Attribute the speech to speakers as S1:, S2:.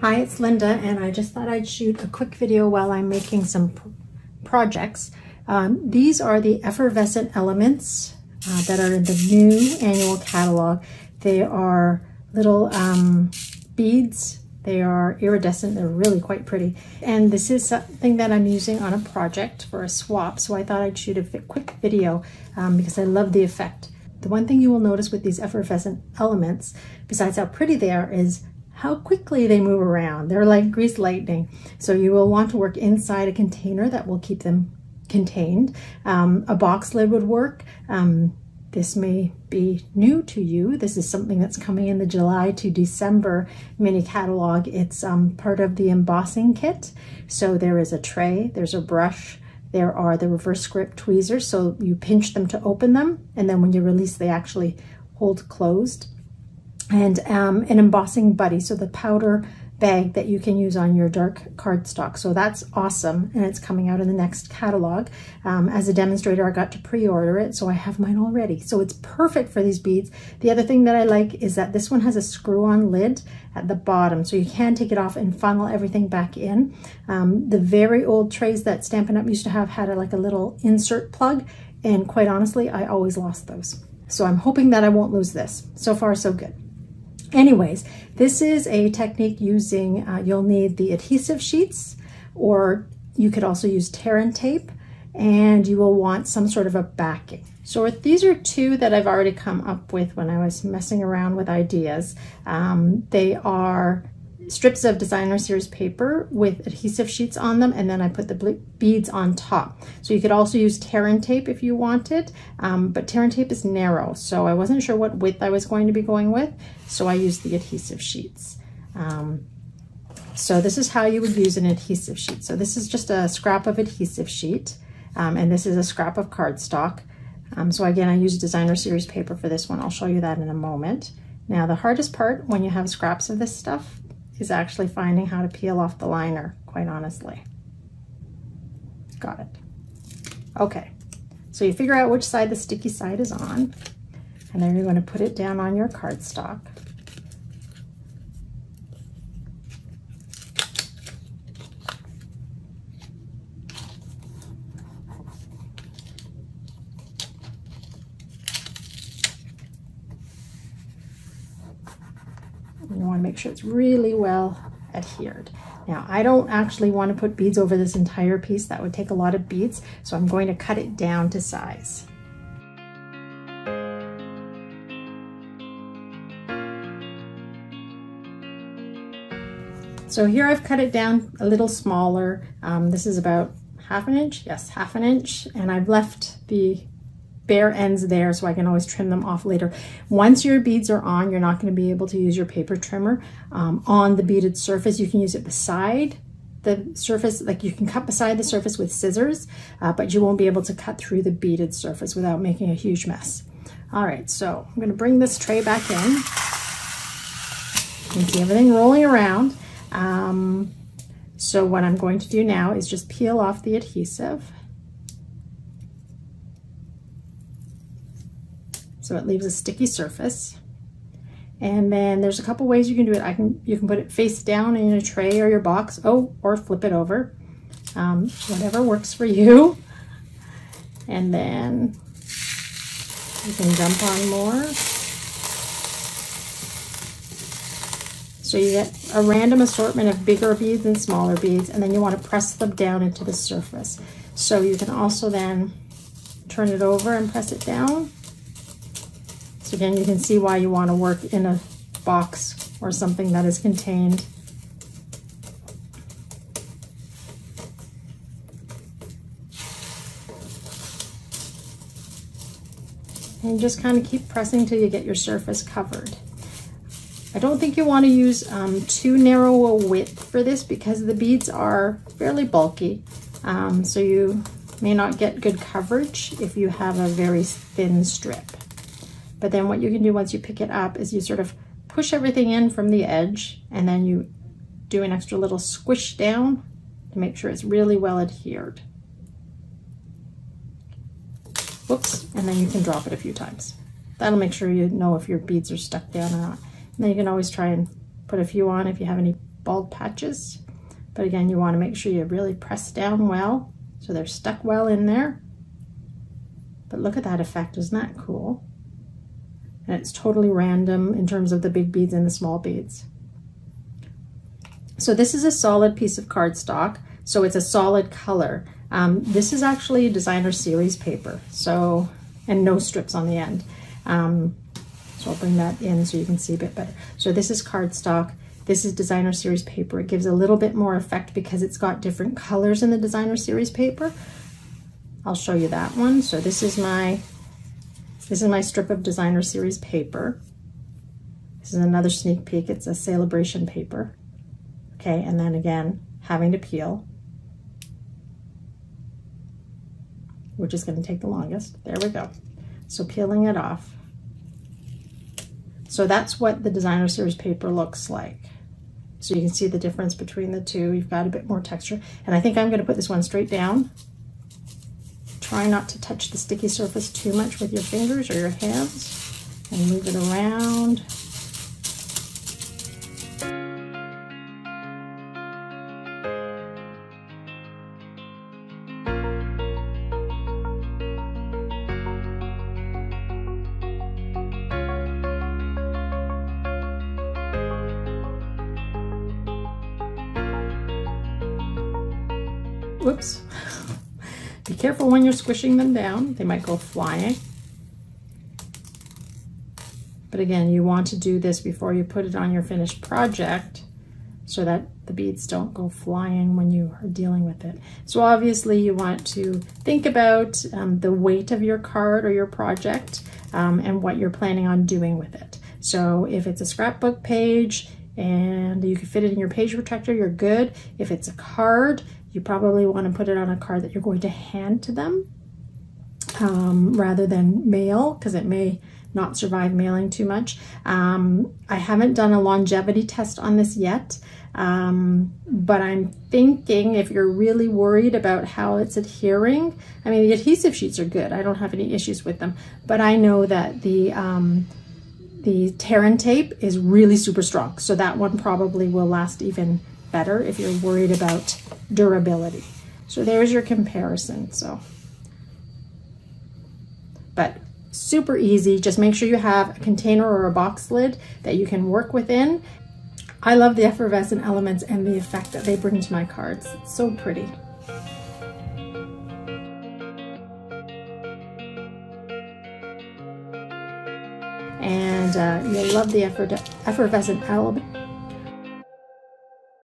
S1: Hi, it's Linda, and I just thought I'd shoot a quick video while I'm making some projects. These are the Effervescent Elements that are in the new annual catalog. They are little beads. They are iridescent. They're really quite pretty. And this is something that I'm using on a project for a swap, so I thought I'd shoot a quick video because I love the effect. The one thing you will notice with these Effervescent Elements, besides how pretty they are, is how quickly they move around. They're like greased lightning. So you will want to work inside a container that will keep them contained. A box lid would work. This may be new to you. This is something that's coming in the July to December mini catalog. It's part of the embossing kit. So there is a tray, there's a brush, there are the reverse grip tweezers. So you pinch them to open them, and then when you release, they actually hold closed. And an embossing buddy, so the powder bag that you can use on your dark cardstock. So that's awesome, and it's coming out in the next catalog. As a demonstrator, I got to pre-order it, so I have mine already. So it's perfect for these beads. The other thing that I like is that this one has a screw-on lid at the bottom, so you can take it off and funnel everything back in. The very old trays that Stampin' Up used to have had like a little insert plug, and quite honestly, I always lost those. So I'm hoping that I won't lose this. So far, so good. Anyways, this is a technique using, you'll need the adhesive sheets, or you could also use tear and tape, and you will want some sort of a backing. So these are two that I've already come up with when I was messing around with ideas. They are strips of designer series paper with adhesive sheets on them, and then I put the beads on top. So you could also use tear and tape if you wanted, but tear and tape is narrow, so I wasn't sure what width I was going to be going with, so I used the adhesive sheets. So this is how you would use an adhesive sheet. So this is just a scrap of adhesive sheet, and this is a scrap of cardstock. So again, I used designer series paper for this one. I'll show you that in a moment. Now the hardest part when you have scraps of this stuff is actually finding how to peel off the liner, quite honestly. Got it. Okay, so you figure out which side the sticky side is on, and then you're going to put it down on your cardstock. You want to make sure it's really well adhered. Now, I don't actually want to put beads over this entire piece. That would take a lot of beads, so I'm going to cut it down to size. So here I've cut it down a little smaller. This is about ½ inch. Yes, ½ inch. And I've left the bare ends there so I can always trim them off later. Once your beads are on, you're not going to be able to use your paper trimmer on the beaded surface. You can use it beside the surface, like you can cut beside the surface with scissors, but you won't be able to cut through the beaded surface without making a huge mess. All right, so I'm going to bring this tray back in. You can see everything rolling around. So what I'm going to do now is just peel off the adhesive. So it leaves a sticky surface. And then there's a couple ways you can do it. You can put it face down in a tray or your box, or flip it over. Whatever works for you. And then you can jump on more. So you get a random assortment of bigger beads and smaller beads, and then you want to press them down into the surface. So you can also then turn it over and press it down. So again, you can see why you want to work in a box or something that is contained. And just kind of keep pressing till you get your surface covered. I don't think you want to use too narrow a width for this because the beads are fairly bulky. So you may not get good coverage if you have a very thin strip. But then what you can do once you pick it up is you sort of push everything in from the edge, and then you do an extra little squish down to make sure it's really well adhered. Whoops, and then you can drop it a few times. That'll make sure you know if your beads are stuck down or not. And then you can always try and put a few on if you have any bald patches. But again, you want to make sure you really press down well so they're stuck well in there. But look at that effect, isn't that cool? And it's totally random in terms of the big beads and the small beads. So this is a solid piece of cardstock, so it's a solid color. This is actually designer series paper, so, and no strips on the end. So I'll bring that in so you can see a bit better. So this is cardstock. This is designer series paper. It gives a little bit more effect because it's got different colors in the designer series paper. I'll show you that one. So this is my strip of designer series paper. This is another sneak peek. It's a celebration paper. Okay, and then again, having to peel, which is going to take the longest. There we go. So peeling it off. So that's what the designer series paper looks like. So you can see the difference between the two. You've got a bit more texture. And I think I'm going to put this one straight down. Try not to touch the sticky surface too much with your fingers or your hands, and move it around. Whoops. Be careful when you're squishing them down. They might go flying. But again, you want to do this before you put it on your finished project so that the beads don't go flying when you are dealing with it. So obviously you want to think about the weight of your card or your project and what you're planning on doing with it. So if it's a scrapbook page and you can fit it in your page protector, you're good. If it's a card, you probably want to put it on a card that you're going to hand to them rather than mail, because it may not survive mailing too much. I haven't done a longevity test on this yet, but I'm thinking if you're really worried about how it's adhering, I mean, the adhesive sheets are good. I don't have any issues with them, but I know that the tear and tape is really super strong. So that one probably will last even better if you're worried about durability. So there's your comparison. So, but super easy. Just make sure you have a container or a box lid that you can work within. I love the effervescent elements and the effect that they bring to my cards. It's so pretty. And you'll love the effervescent